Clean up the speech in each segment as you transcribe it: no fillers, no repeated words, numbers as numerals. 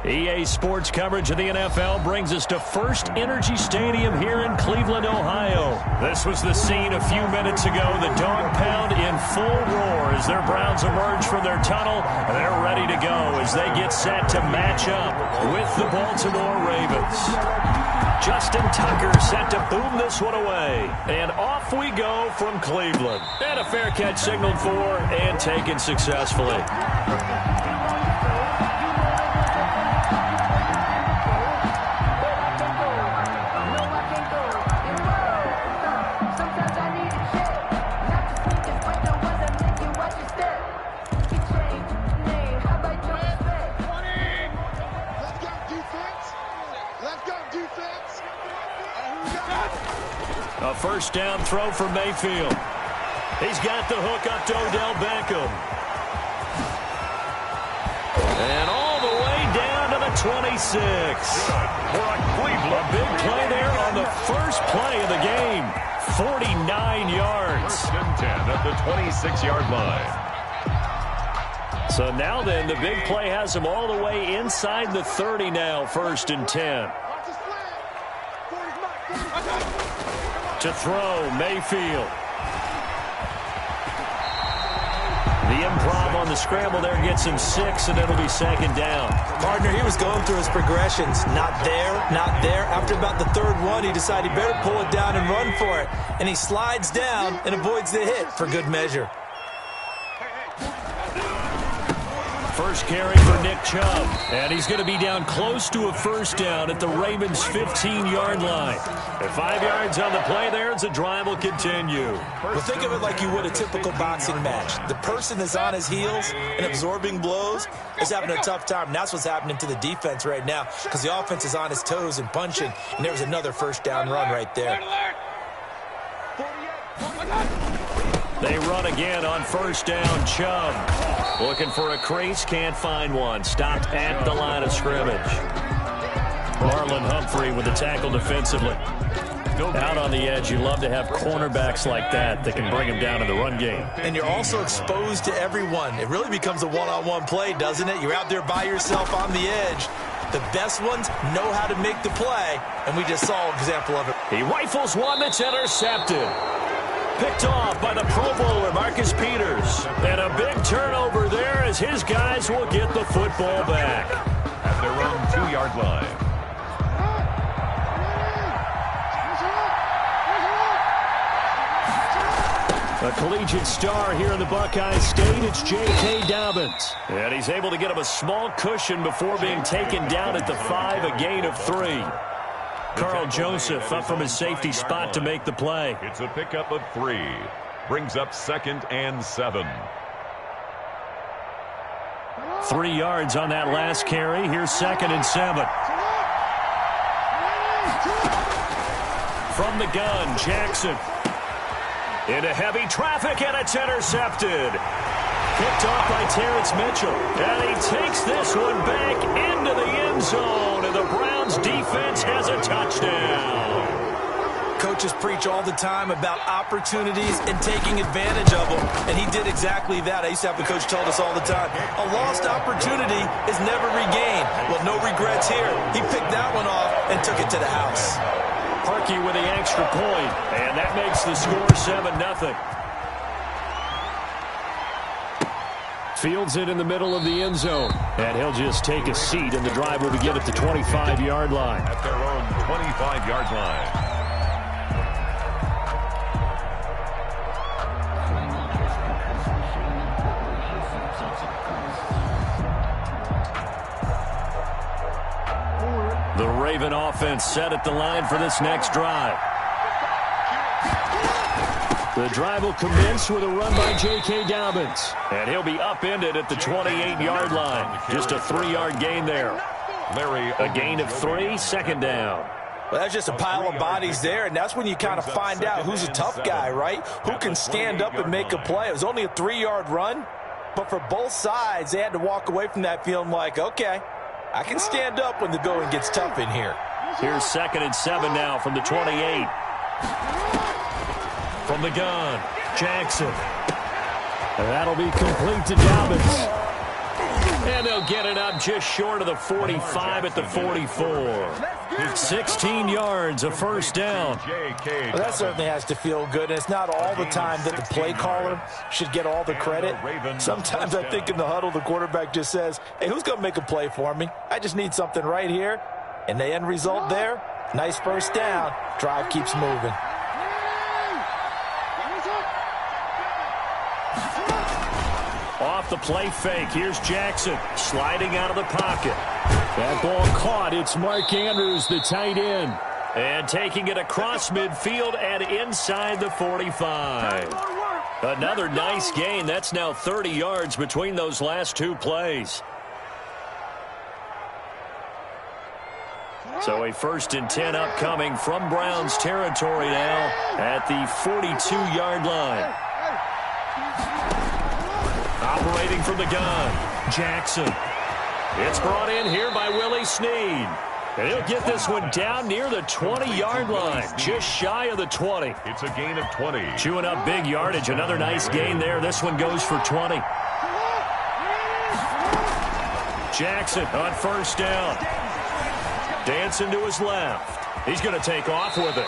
EA Sports coverage of the NFL brings us to First Energy Stadium here in Cleveland, Ohio. This was the scene a few minutes ago. The dog pound in full roar as their Browns emerge from their tunnel. They're ready to go as they get set to match up with the Baltimore Ravens. Justin Tucker set to boom this one away. And off we go from Cleveland. And a fair catch signaled for and taken successfully. A first down throw for Mayfield. He's got the hook up to Odell Beckham. And all the way down to the 26. A big play there on the first play of the game. 49 yards. 10 at the 26-yard line. So now then, the big play has him all the way inside the 30 now, 1st and 10. To throw, Mayfield. The improv on the scramble there gets him 6, and it'll be 2nd down. Partner, he was going through his progressions. Not there, not there. After about the 3rd one, he decided he better pull it down and run for it. And he slides down and avoids the hit for good measure. First carry for Nick Chubb. And he's going to be down close to a first down at the Ravens' 15-yard line. At 5 yards on the play there, as the drive will continue. Well, think of it like you would a typical boxing match. The person that's on his heels and absorbing blows is having a tough time. And that's what's happening to the defense right now because the offense is on his toes and punching. And there's another first down run right there. They run again on first down. Chubb looking for a crease, can't find one. Stopped at the line of scrimmage. Marlon Humphrey with the tackle defensively. Out on the edge, you love to have cornerbacks like that can bring him down in the run game. And you're also exposed to everyone. It really becomes a one-on-one play, doesn't it? You're out there by yourself on the edge. The best ones know how to make the play, and we just saw an example of it. He rifles one that's intercepted. Picked off by the Pro Bowler, Marcus Peters. And a big turnover there as his guys will get the football back. At their own 2-yard line. A collegiate star here in the Buckeye State, it's J.K. Dobbins. And he's able to get him a small cushion before being taken down at the 5, a gain of 3. Carl Joseph up from his safety spot to make the play. It's a pickup of 3. Brings up 2nd and 7. 3 yards on that last carry. Here's 2nd and 7. From the gun, Jackson. Into heavy traffic, and it's intercepted. Picked off by Terrence Mitchell. And he takes this one back into the end zone. And the Browns defense has a touchdown. Coaches preach all the time about opportunities and taking advantage of them. And he did exactly that. I used to have a coach told us all the time, a lost opportunity is never regained. Well, no regrets here. He picked that one off and took it to the house. Parkey with the extra point. And that makes the score 7-0. Fields it in the middle of the end zone. And he'll just take a seat, and the drive will begin at the 25-yard line. At their own 25-yard line. The Raven offense set at the line for this next drive. The drive will commence with a run by J.K. Dobbins. And he'll be upended at the 28-yard line. Just a 3-yard gain there. A gain of 3, 2nd down. Well, that's just a pile of bodies there, and that's when you kind of find out who's a tough guy, right? Who can stand up and make a play. It was only a 3-yard run, but for both sides, they had to walk away from that feeling like, okay, I can stand up when the going gets tough in here. Here's 2nd and 7 now from the 28. From the gun, Jackson. And that'll be complete to Dobbins. And they'll get it up just short of the 45 at the 44. 16 yards, a first down. Well, that certainly has to feel good. And it's not all the time that the play caller should get all the credit. Sometimes I think in the huddle, the quarterback just says, hey, who's going to make a play for me? I just need something right here. And the end result there, nice first down. Drive keeps moving. Off the play fake, here's Jackson sliding out of the pocket. That ball caught. It's Mark Andrews, the tight end. And taking it across midfield and inside the 45. Another nice gain. That's now 30 yards between those last two plays. So a 1st and 10 upcoming from Browns territory now at the 42-yard line. Operating from the gun, Jackson. It's brought in here by Willie Snead. And he'll get this one down near the 20-yard line, just shy of the 20. It's a gain of 20. Chewing up big yardage, another nice gain there. This one goes for 20. Jackson on first down. Dancing to his left. He's going to take off with it.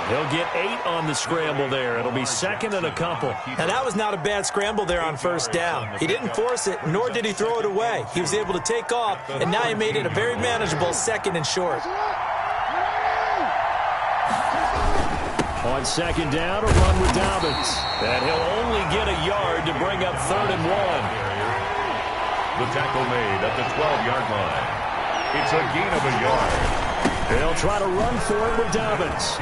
He'll get 8 on the scramble there. It'll be 2nd and a couple. Now, that was not a bad scramble there on first down. He didn't force it, nor did he throw it away. He was able to take off, and now he made it a very manageable 2nd and short. On 2nd down, a run with Dobbins. And he'll only get a yard to bring up 3rd and 1. The tackle made at the 12-yard line. It's a gain of a yard. They'll try to run for it with Dobbins.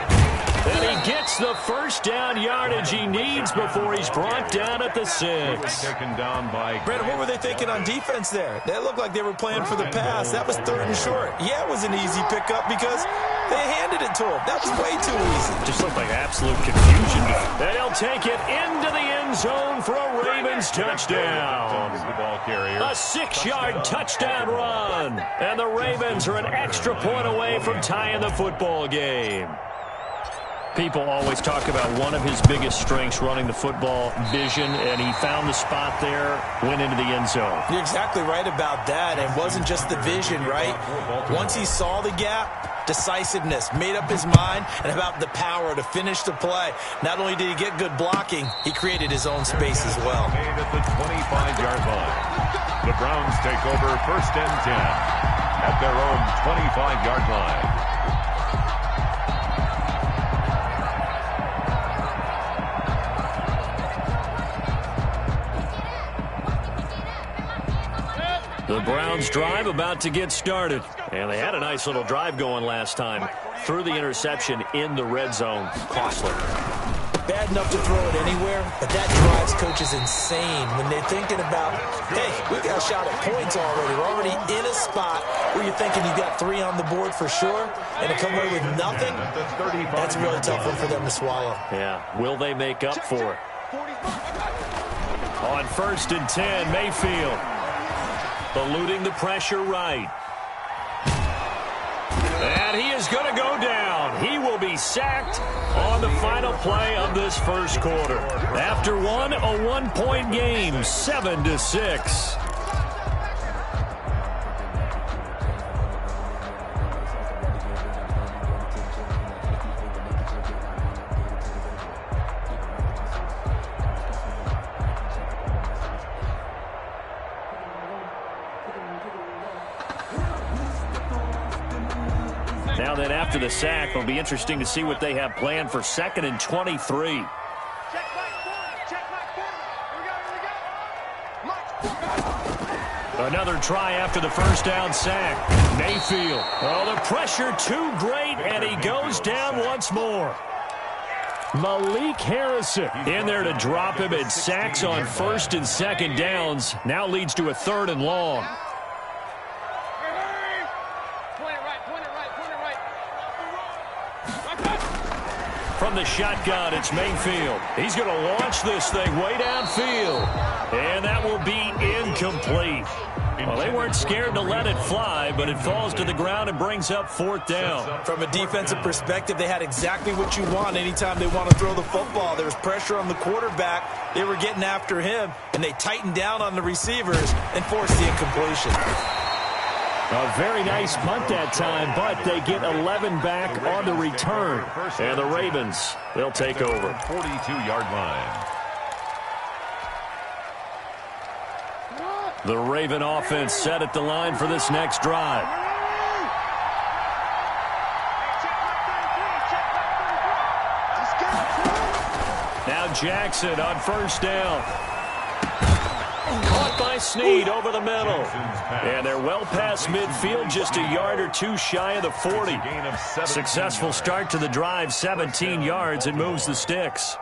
And he gets the first down yardage he needs before he's brought down at the 6. Taken down by Brandon, what were they thinking on defense there? They looked like they were playing for the pass. That was 3rd and short. Yeah, it was an easy pickup because they handed it to him. That was way too easy. Just looked like absolute confusion. And he'll take it into the end zone for a Ravens touchdown. A 6-yard touchdown run. And the Ravens are an extra point away from tying the football game. People always talk about one of his biggest strengths running the football, vision, and he found the spot there, went into the end zone. You're exactly right about that. It wasn't just the vision, right? Once he saw the gap, decisiveness, made up his mind, and about the power to finish the play. Not only did he get good blocking, he created his own space as well. Made at the 25-yard line. The Browns take over 1st and 10 at their own 25-yard line. The Browns drive about to get started. And they had a nice little drive going last time. Threw the interception in the red zone. Costly. Bad enough to throw it anywhere, but that drives coaches insane when they're thinking about, hey, we've got a shot at points already. We're already in a spot where you're thinking you got 3 on the board for sure, and to come away with nothing, that's a really tough one for them to swallow. Yeah, will they make up for it? On 1st and 10, Mayfield. Eluding the pressure right. And he is going to go down. He will be sacked on the final play of this first quarter. After a 1-point game, 7-6. Now then, after the sack, it'll be interesting to see what they have planned for 2nd and 23. Another try after the first down sack. Mayfield. Oh, the pressure too great, and he goes down once more. Malik Harrison in there to drop him, and sacks on 1st and 2nd downs. Now leads to a 3rd and long. From the shotgun, it's Mayfield. He's going to launch this thing way downfield. And that will be incomplete. Well, they weren't scared to let it fly, but it falls to the ground and brings up 4th down. From a defensive perspective, they had exactly what you want anytime they want to throw the football. There was pressure on the quarterback. They were getting after him, and they tightened down on the receivers and forced the incompletion. A very nice punt that time, but they get 11 back on the return. And the Ravens, they'll take over. 42-yard line. The Raven offense set at the line for this next drive. Now Jackson on 1st down. Caught by Snead over the middle. And they're well past midfield, just a yard or two shy of the 40. Successful start to the drive, 17 yards, and moves the sticks.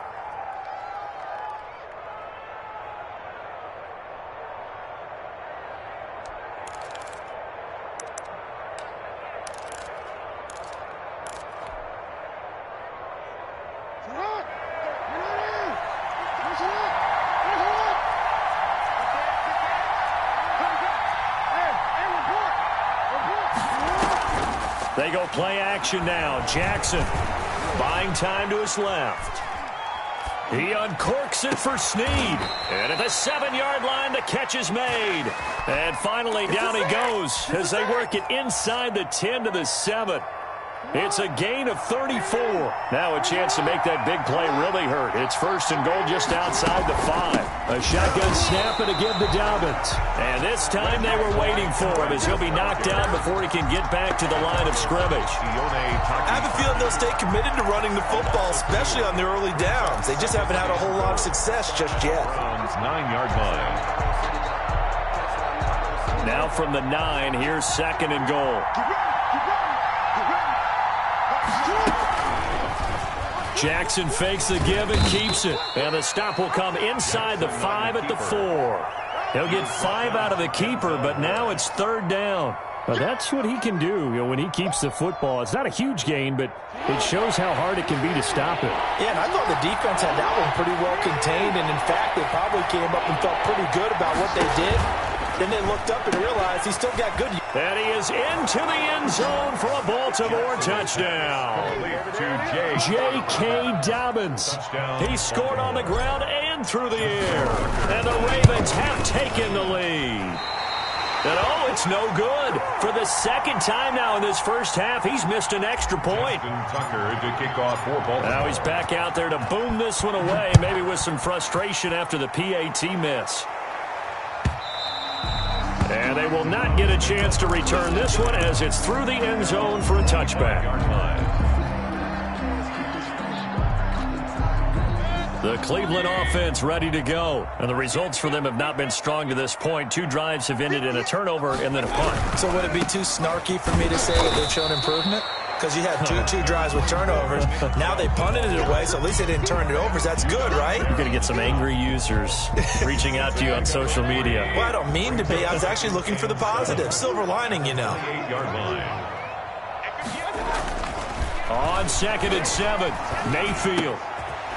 They go play action now. Jackson buying time to his left. He uncorks it for Snead. And at the 7-yard line, the catch is made. And finally, down he goes as they work it inside the 10 to the 7. It's a gain of 34. Now a chance to make that big play really hurt. It's 1st and goal just outside the 5. A shotgun snap and a give to Dobbins. And this time they were waiting for him as he'll be knocked down before he can get back to the line of scrimmage. I have a feeling they'll stay committed to running the football, especially on the early downs. They just haven't had a whole lot of success just yet. 9-yard line. Now from the 9, here's 2nd and goal. Jackson fakes the give and keeps it. And the stop will come inside the 5 at the 4. He'll get 5 out of the keeper, but now it's 3rd down. But that's what he can do, when he keeps the football. It's not a huge gain, but it shows how hard it can be to stop it. Yeah, and I thought the defense had that one pretty well contained. And, in fact, they probably came up and felt pretty good about what they did. Then they looked up and realized he still got good. And he is into the end zone for a Baltimore touchdown. J.K. Dobbins. He scored on the ground and through the air. And the Ravens have taken the lead. And it's no good. For the 2nd time now in this first half, he's missed an extra point. Now he's back out there to boom this one away, maybe with some frustration after the PAT miss. And they will not get a chance to return this one as it's through the end zone for a touchback. The Cleveland offense ready to go. And the results for them have not been strong to this point. 2 drives have ended in a turnover and then a punt. So would it be too snarky for me to say that they've shown improvement? Because you had two drives with turnovers. Now they punted it away, so at least they didn't turn it over. So that's good, right? You're going to get some angry users reaching out to you on social media. Well, I don't mean to be. I was actually looking for the positive. Silver lining, you know. 8-yard line. On 2nd and 7, Mayfield.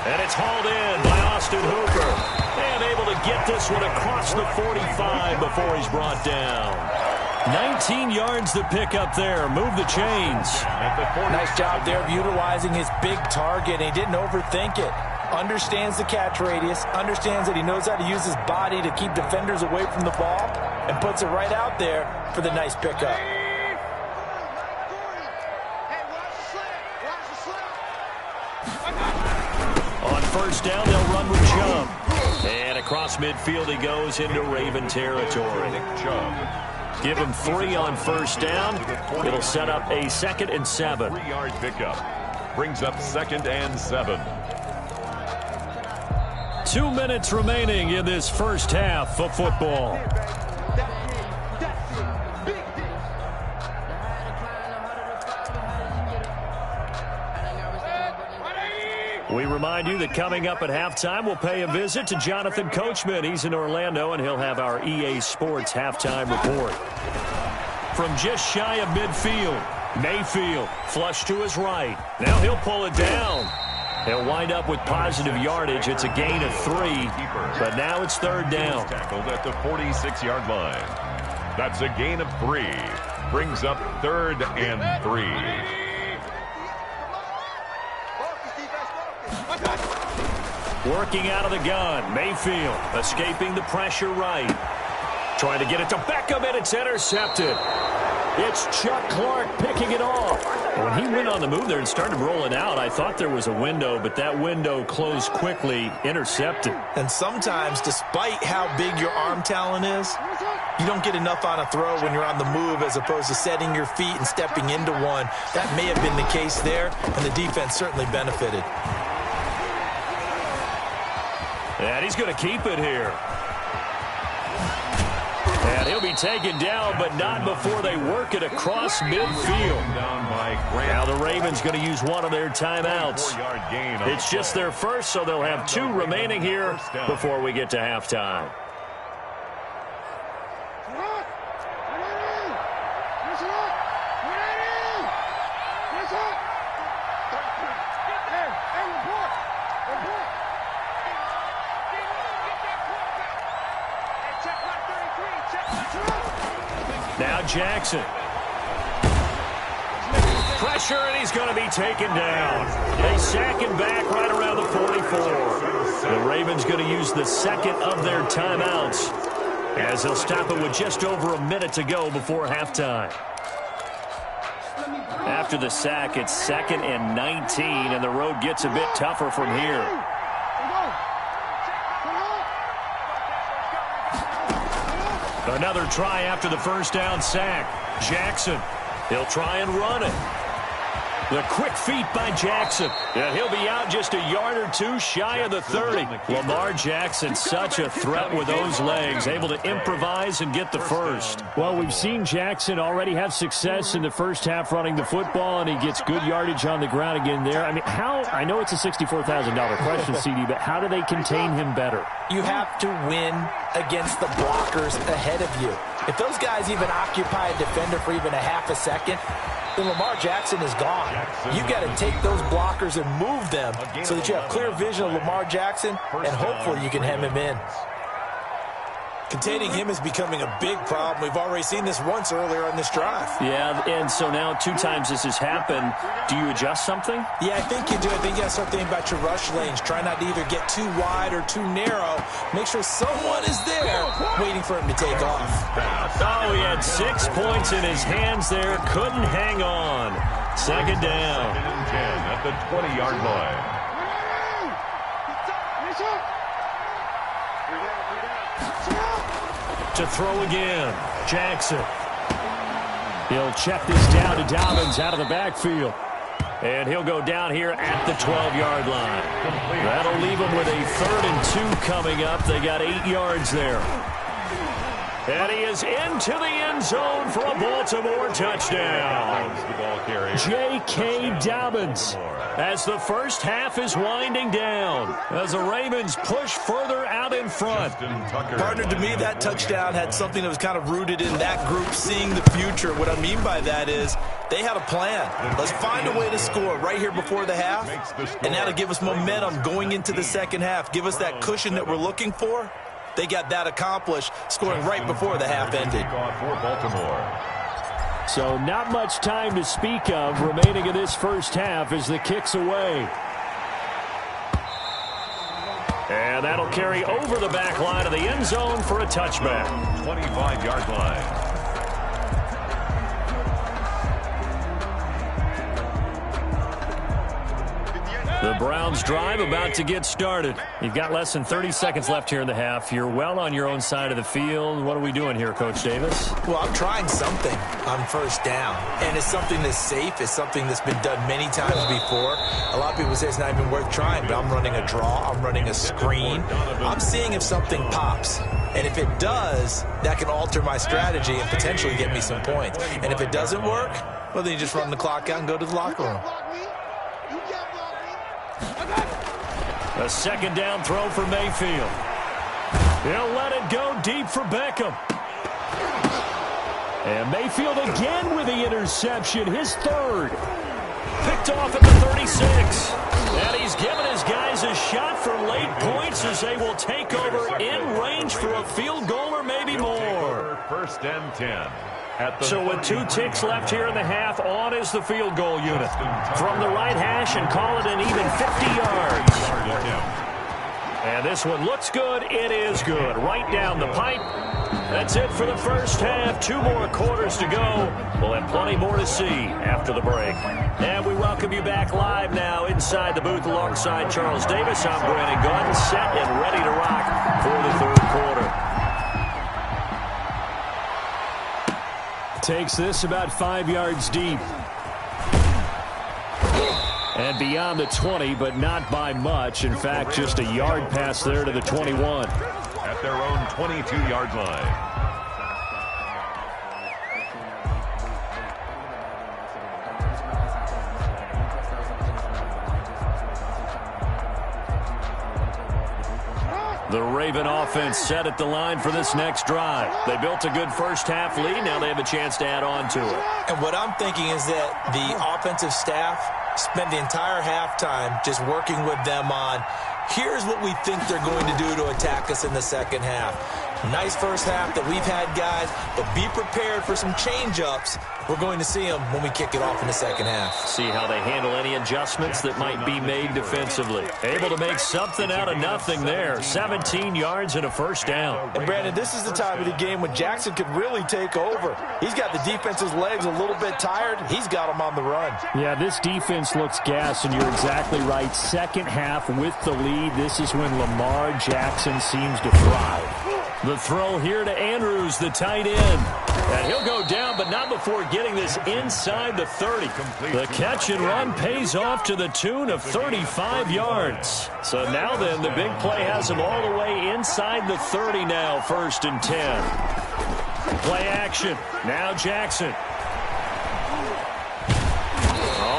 And it's hauled in by Austin Hooper. And able to get this one across the 45 before he's brought down. 19 yards to pick up there. Move the chains. Nice job there of utilizing his big target. He didn't overthink it. Understands the catch radius. Understands that he knows how to use his body to keep defenders away from the ball. And puts it right out there for the nice pickup. On 1st down, they'll run with Chubb. And across midfield he goes into Raven territory. Give him 3 on 1st down. It'll set up a 2nd and 7. 3-yard pickup. Brings up 2nd and 7. 2 minutes remaining in this first half of football. We remind you that coming up at halftime, we'll pay a visit to Jonathan Coachman. He's in Orlando, and he'll have our EA Sports halftime report. From just shy of midfield, Mayfield flush to his right. Now he'll pull it down. He'll wind up with positive yardage. It's a gain of 3, but now it's 3rd down. Tackled at the 46-yard line. That's a gain of 3. Brings up 3rd and 3. Working out of the gun. Mayfield escaping the pressure right. Trying to get it to Beckham, and it's intercepted. It's Chuck Clark picking it off. When he went on the move there and started rolling out, I thought there was a window, but that window closed quickly, intercepted. And sometimes, despite how big your arm talent is, you don't get enough on a throw when you're on the move as opposed to setting your feet and stepping into one. That may have been the case there, and the defense certainly benefited. And he's going to keep it here. And he'll be taken down, but not before they work it across midfield. Now the Ravens going to use one of their timeouts. It's just their first, so they'll have 2 remaining here before we get to halftime. Now Jackson. Pressure, and he's going to be taken down. They sack him back right around the 44. The Ravens going to use the second of their timeouts as they'll stop it with just over a minute to go before halftime. After the sack, it's 2nd and 19, and the road gets a bit tougher from here. Another try after the first down sack. Jackson, he'll try and run it. The quick feet by Jackson. And he'll be out just a yard or 2 shy of the 30. Lamar Jackson, such a threat with those legs, able to improvise and get the first. Well, we've seen Jackson already have success in the first half running the football, and he gets good yardage on the ground again there. I mean, I know it's a $64,000 question, CD, but how do they contain him better? You have to win against the blockers ahead of you. If those guys even occupy a defender for even a half a second, then Lamar Jackson is gone. You've got to take those blockers and move them so that you have clear vision of Lamar Jackson, and hopefully you can hem him in. Containing him is becoming a big problem. We've already seen this once earlier on this drive. Yeah, and so now 2 times this has happened. Do you adjust something? Yeah, I think you do. I think you have something about your rush lanes. Try not to either get too wide or too narrow. Make sure someone is there waiting for him to take off. Oh, he had 6 points in his hands there. Couldn't hang on. Second down. 2nd and 10 at the 20-yard line. To throw again. Jackson. He'll check this down to Dobbins out of the backfield. And he'll go down here at the 12-yard line. That'll leave him with a 3rd and 2 coming up. They got 8 yards there. And he is into the end zone for a Baltimore touchdown. J.K. Dobbins, as the first half is winding down, as the Ravens push further out in front. Partner, to me, that touchdown had something that was kind of rooted in that group seeing the future. What I mean by that is they had a plan. Let's find a way to score right here before the half, and that'll give us momentum going into the second half, give us that cushion that we're looking for. They got that accomplished, scoring right before the half ended. So not much time to speak of remaining in this first half as the kick's away. And that'll carry over the back line of the end zone for a touchback. 25-yard line. The Browns drive about to get started. You've got less than 30 seconds left here in the half. You're well on your own side of the field. What are we doing here, Coach Davis? Well, I'm trying something on first down. And it's something that's safe. It's something that's been done many times before. A lot of people say it's not even worth trying, but I'm running a draw. I'm running a screen. I'm seeing if something pops. And if it does, that can alter my strategy and potentially get me some points. And if it doesn't work, well, then you just run the clock out and go to the locker room. A second down throw for Mayfield. He'll let it go deep for Beckham. And Mayfield again with the interception, his 3rd. Picked off at the 36. And he's given his guys a shot for late points as they will take over in range for a field goal or maybe more. First and 10. So with 2 ticks left here in the half, on is the field goal unit. From the right hash and call it an even 50 yards. And this one looks good. It is good. Right down the pipe. That's it for the first half. 2 more quarters to go. We'll have plenty more to see after the break. And we welcome you back live now inside the booth alongside Charles Davis. I'm Brandon Gunn, set and ready to rock for the third quarter. Takes this about 5 yards deep. And beyond the 20, but not by much. In fact, just a yard pass there to the 21. At their own 22-yard line. The Raven offense set at the line for this next drive. They built a good first half lead. Now they have a chance to add on to it. And what I'm thinking is that the offensive staff spent the entire halftime just working with them on, here's what we think they're going to do to attack us in the second half. Nice first half that we've had, guys, but be prepared for some change-ups. We're going to see them when we kick it off in the second half. See how they handle any adjustments that might be made defensively. Able to make something out of nothing there. 17 yards and a first down. And, Brandon, this is the time of the game when Jackson could really take over. He's got the defense's legs a little bit tired. He's got them on the run. Yeah, this defense looks gassed, and you're exactly right. Second half with the lead, this is when Lamar Jackson seems to thrive. The throw here to Andrews, the tight end. And he'll go down, but not before getting this inside the 30. The catch and run pays off to the tune of 35 yards. So now then, the big play has him all the way inside the 30 now, 1st and 10. Play action. Now Jackson.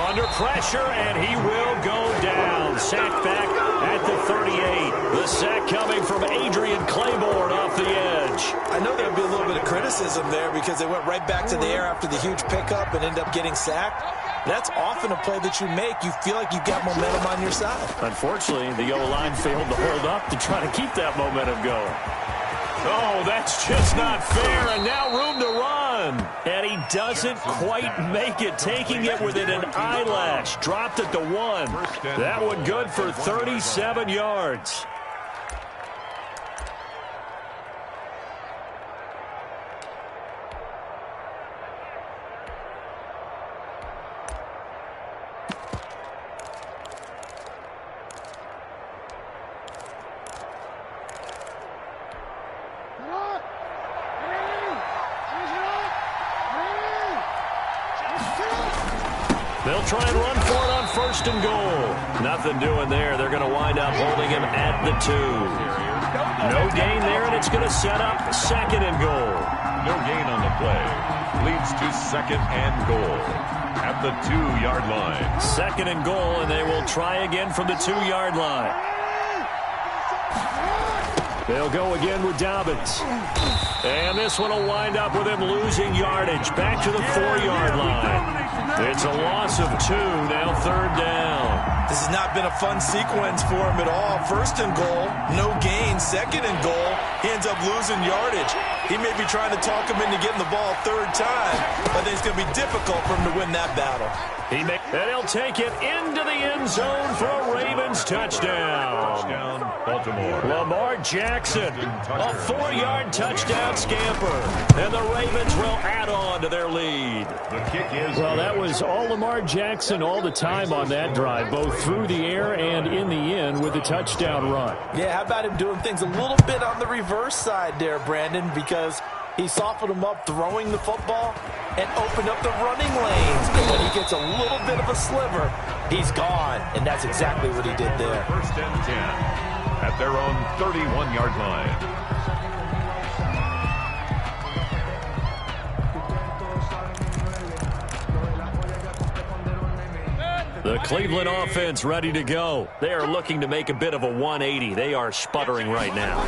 Under pressure, and he will go down. Sacked back at the 38. The sack coming from Adrian Claiborne off the edge. I know there'll be a little bit of criticism there because they went right back to the air after the huge pickup and ended up getting sacked. That's often a play that you make. You feel like you've got momentum on your side. Unfortunately, the O-line failed to hold up to try to keep that momentum going. Oh, that's just not fair, and now room to run. And he doesn't quite make it, taking it within an eyelash. Dropped it to 1. That one good for 37 yards. They'll try and run for it on 1st and goal. Nothing doing there. They're going to wind up holding him at the 2. No gain there, and it's going to set up 2nd and goal. No gain on the play. Leads to 2nd and goal at the 2-yard line. 2nd and goal, and they will try again from the 2-yard line. They'll go again with Dobbins. And this one will wind up with him losing yardage. Back to the 4-yard line. It's a loss of 2, now 3rd down. This has not been a fun sequence for him at all. 1st and goal, no gain. 2nd and goal, he ends up losing yardage. He may be trying to talk him into getting the ball 3rd time, but I think it's going to be difficult for him to win that battle. And he'll take it into the end zone for a Ravens touchdown. Touchdown, Baltimore. Lamar Jackson, a 4-yard touchdown scamper. And the Ravens will add on to their lead. The kick is well, that was all Lamar Jackson all the time on that drive, both through the air and in the end with a touchdown run. Yeah, how about him doing things a little bit on the reverse side there, Brandon, because he softened him up throwing the football and opened up the running lanes. And when he gets a little bit of a sliver, he's gone. And that's exactly what he did there. 1st and 10 at their own 31-yard line. The Cleveland offense ready to go. They are looking to make a bit of a 180. They are sputtering right now.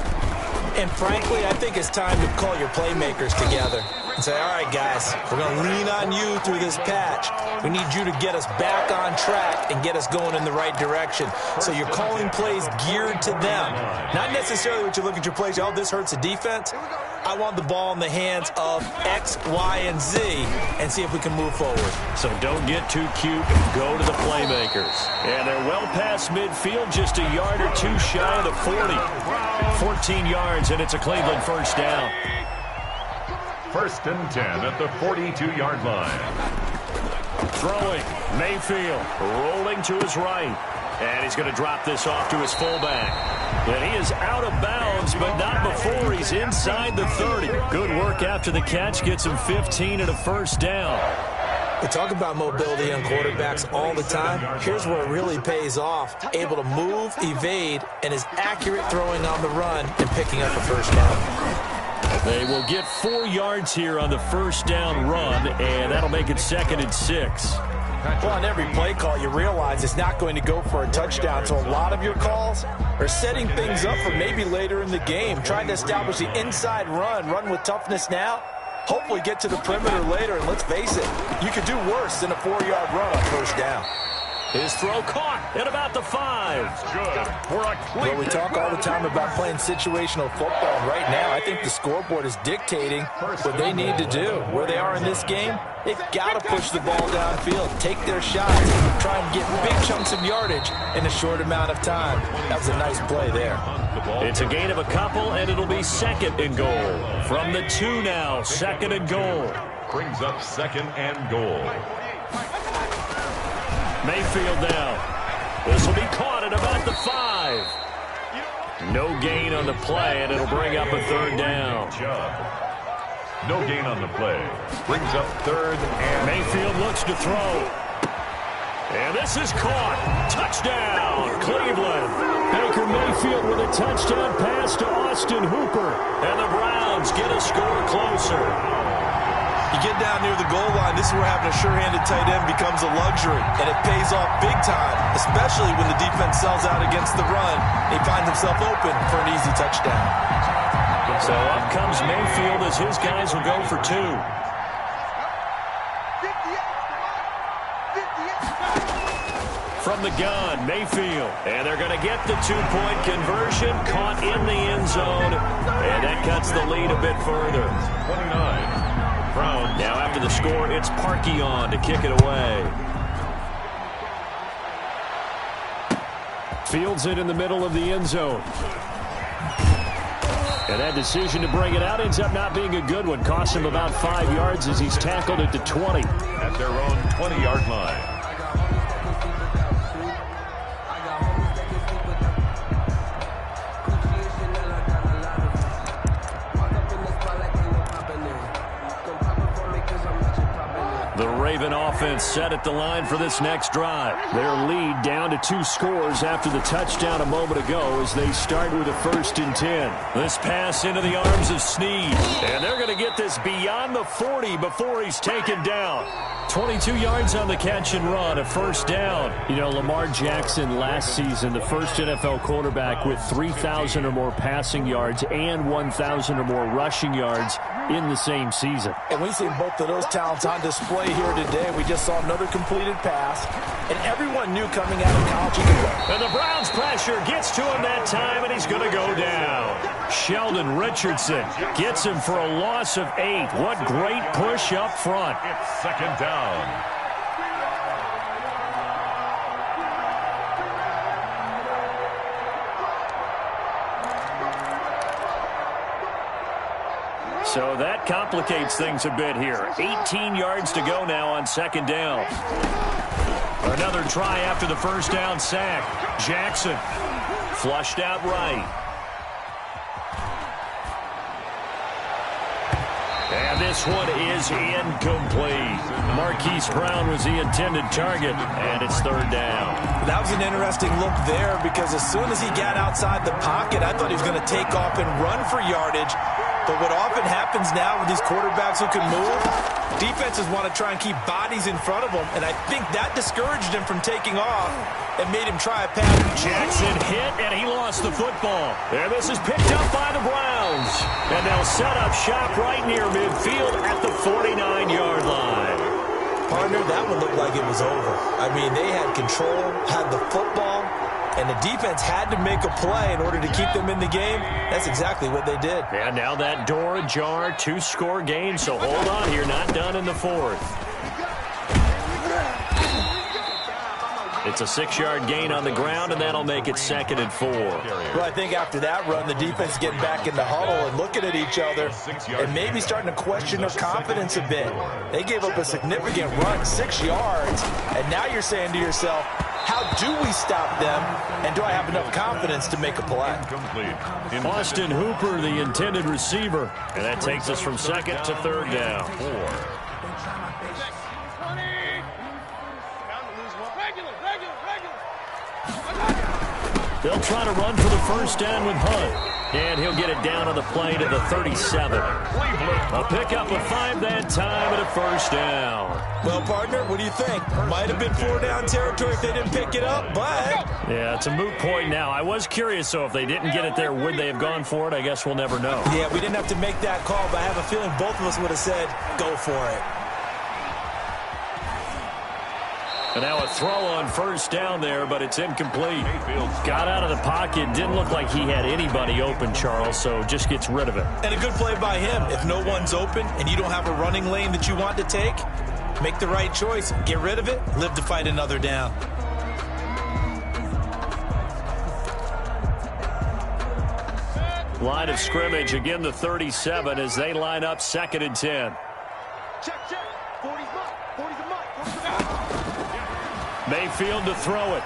And frankly, I think it's time to call your playmakers together. and say, all right, guys, we're going to lean on you through this patch. We need you to get us back on track and get us going in the right direction. So you're calling plays geared to them. Not necessarily what you look at your plays, oh, this hurts the defense. I want the ball in the hands of X, Y, and Z and see if we can move forward. So don't get too cute. Go to the playmakers. And they're well past midfield, just a yard or two shy of the 40. 14 yards, and it's a Cleveland first down. 1st and 10 at the 42-yard line. Throwing, Mayfield rolling to his right. And he's going to drop this off to his fullback. And he is out of bounds, but not before he's inside the 30. Good work after the catch. Gets him 15 and a first down. We talk about mobility on quarterbacks all the time. Here's where it really pays off. Able to move, evade, and is accurate throwing on the run and picking up a first down. They will get 4 yards here on the first down run, and that'll make it 2nd and 6. Well, on every play call, you realize it's not going to go for a touchdown. So a lot of your calls are setting things up for maybe later in the game, trying to establish the inside run with toughness now, hopefully get to the perimeter later. And let's face it, you could do worse than a 4-yard run on first down. His throw caught at about the 5. Well, we talk all the time about playing situational football. And right now, I think the scoreboard is dictating what they need to do. Where they are in this game, they've got to push the ball downfield, take their shots, try and get big chunks of yardage in a short amount of time. That was a nice play there. It's a gain of a couple, and it'll be 2nd and goal. From the 2 now, 2nd and goal. Brings up 2nd and goal. Mayfield now. This will be caught at about the 5. No gain on the play, and it'll bring up a 3rd down. No gain on the play. Brings up 3rd and... Mayfield looks to throw. And this is caught. Touchdown, Cleveland. Baker Mayfield with a touchdown pass to Austin Hooper. And the Browns get a score closer. You get down near the goal line, this is where having a sure-handed tight end becomes a luxury, and it pays off big time, especially when the defense sells out against the run. He finds himself open for an easy touchdown. So up comes Mayfield as his guys will go for 2. From the gun, Mayfield. And they're going to get the 2-point conversion, caught in the end zone, and that cuts the lead a bit further. 29. Browns. Now after the score, it's Parkey on to kick it away. Fields it in the middle of the end zone. And that decision to bring it out ends up not being a good one. Costs him about 5 yards as he's tackled at the 20. At their own 20-yard line. The Raven offense set at the line for this next drive. Their lead down to 2 scores after the touchdown a moment ago as they start with a 1st and 10. This pass into the arms of Snead. And they're going to get this beyond the 40 before he's taken down. 22 yards on the catch and run, a first down. You know, Lamar Jackson last season, the first NFL quarterback with 3,000 or more passing yards and 1,000 or more rushing yards in the same season. And we've seen both of those talents on display here today. We just saw another completed pass, and everyone knew coming out of college he could go. And the Browns pressure gets to him that time, and he's going to go down. Sheldon Richardson gets him for a loss of 8. What great push up front. It's 2nd down. So that complicates things a bit here. 18 yards to go now on 2nd down. Another try after the first down sack. Jackson flushed out right. And this one is incomplete. Marquise Brown was the intended target, and it's 3rd down. That was an interesting look there because as soon as he got outside the pocket, I thought he was going to take off and run for yardage. But what often happens now with these quarterbacks who can move, Defenses want to try and keep bodies in front of them, and I think that discouraged him from taking off and made him try a pass. Jackson hit, and he lost the football. And this is picked up by the Browns. And they'll set up shop right near midfield at the 49-yard line. Partner, that one looked like it was over. I mean, they had control, had the football, and the defense had to make a play in order to keep them in the game. That's exactly what they did. And now that door ajar, two-score game, so hold on here, not done in the fourth. It's a 6-yard gain on the ground, and that'll make it 2nd and 4. Well, I think after that run, the defense is getting back in the huddle and looking at each other and maybe starting to question their confidence a bit. They gave up a significant run, 6 yards, and now you're saying to yourself, how do we stop them, and do I have enough confidence to make a play? Austin Hooper, the intended receiver, and that takes us from 2nd to 3rd down. 4. They'll try to run for the first down with Hunt. And he'll get it down on the play to the 37. A pickup of 5 that time and a first down. Well, partner, what do you think? Might have been 4-down territory if they didn't pick it up, but... Yeah, it's a moot point now. I was curious, so if they didn't get it there, would they have gone for it? I guess we'll never know. Yeah, we didn't have to make that call, but I have a feeling both of us would have said, go for it. And now a throw on first down there, but it's incomplete. Got out of the pocket. Didn't look like he had anybody open, Charles, so just gets rid of it. And a good play by him. If no one's open and you don't have a running lane that you want to take, make the right choice. Get rid of it. Live to fight another down. Line of scrimmage, again the 37 as they line up 2nd and 10. Check. 40's mark. 40's a mark. Mayfield to throw it.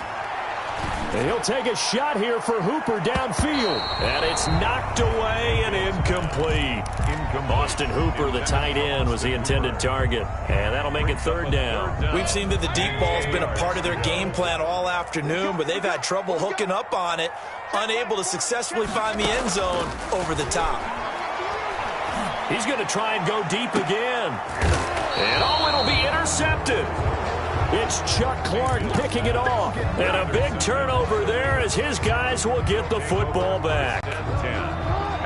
And he'll take a shot here for Hooper downfield. And it's knocked away and incomplete. Austin Hooper, the tight end, was the intended target. And that'll make it 3rd down. We've seen that the deep ball's been a part of their game plan all afternoon, but they've had trouble hooking up on it, unable to successfully find the end zone over the top. He's going to try and go deep again. And it'll be intercepted. It's Chuck Clark picking it off. And a big turnover there as his guys will get the football back.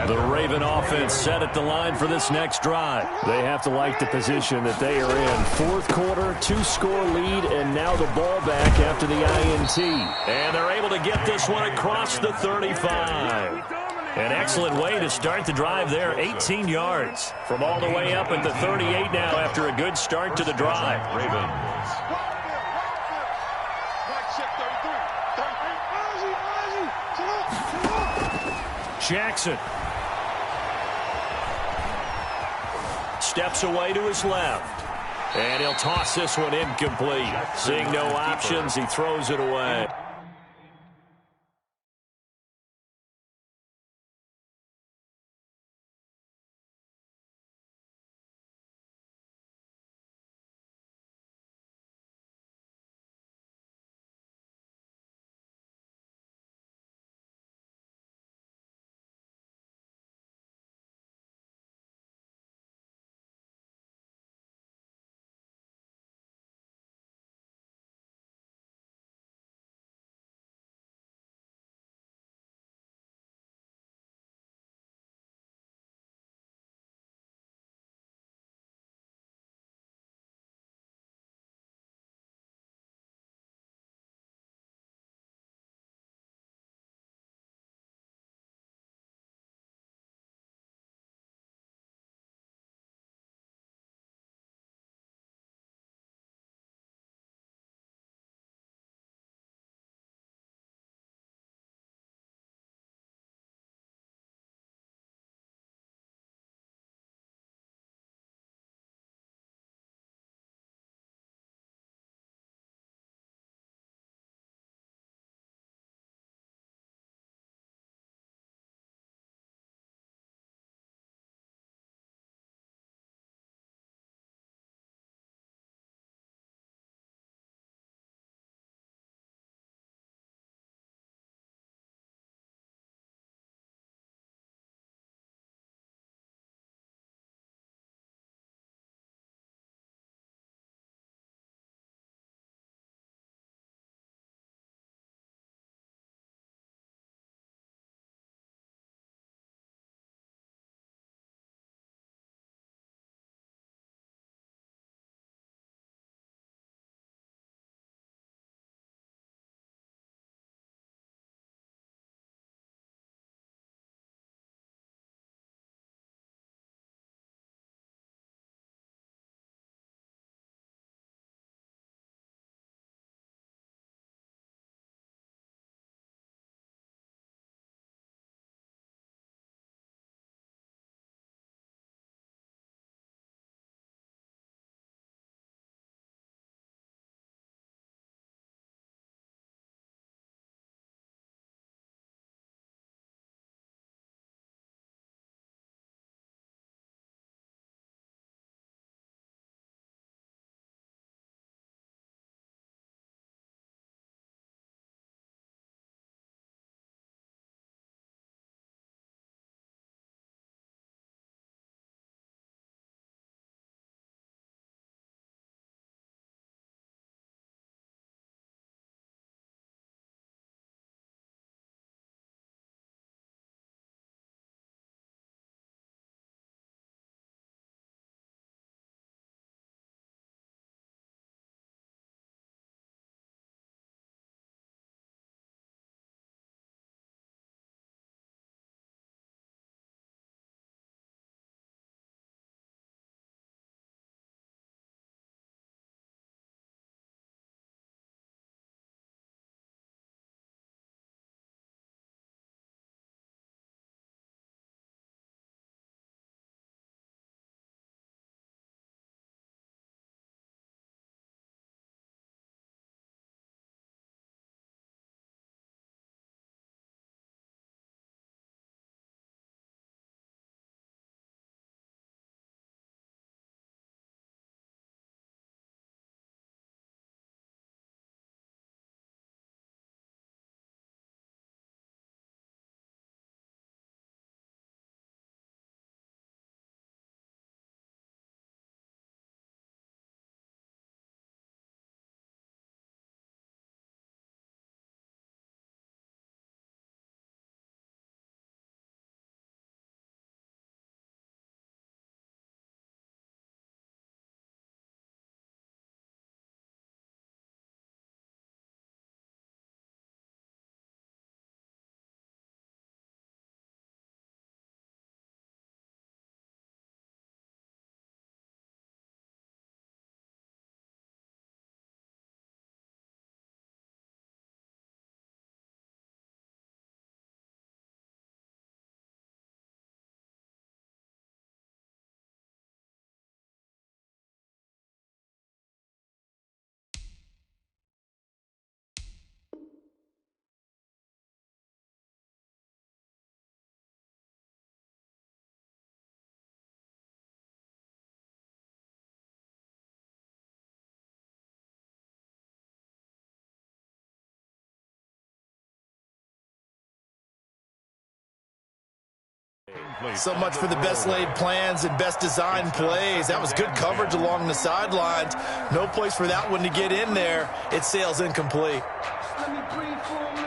The Raven offense set at the line for this next drive. They have to like the position that they are in. 4th quarter, 2-score lead, and now the ball back after the INT. And they're able to get this one across the 35. An excellent way to start the drive there, 18 yards. From all the way up at the 38 now after a good start to the drive. Jackson steps away to his left. And he'll toss this one incomplete. Seeing no options, he throws it away. So much for the best laid plans and best designed plays. That was good coverage along the sidelines. No place for that one to get in there. It sails incomplete. Let me breathe for a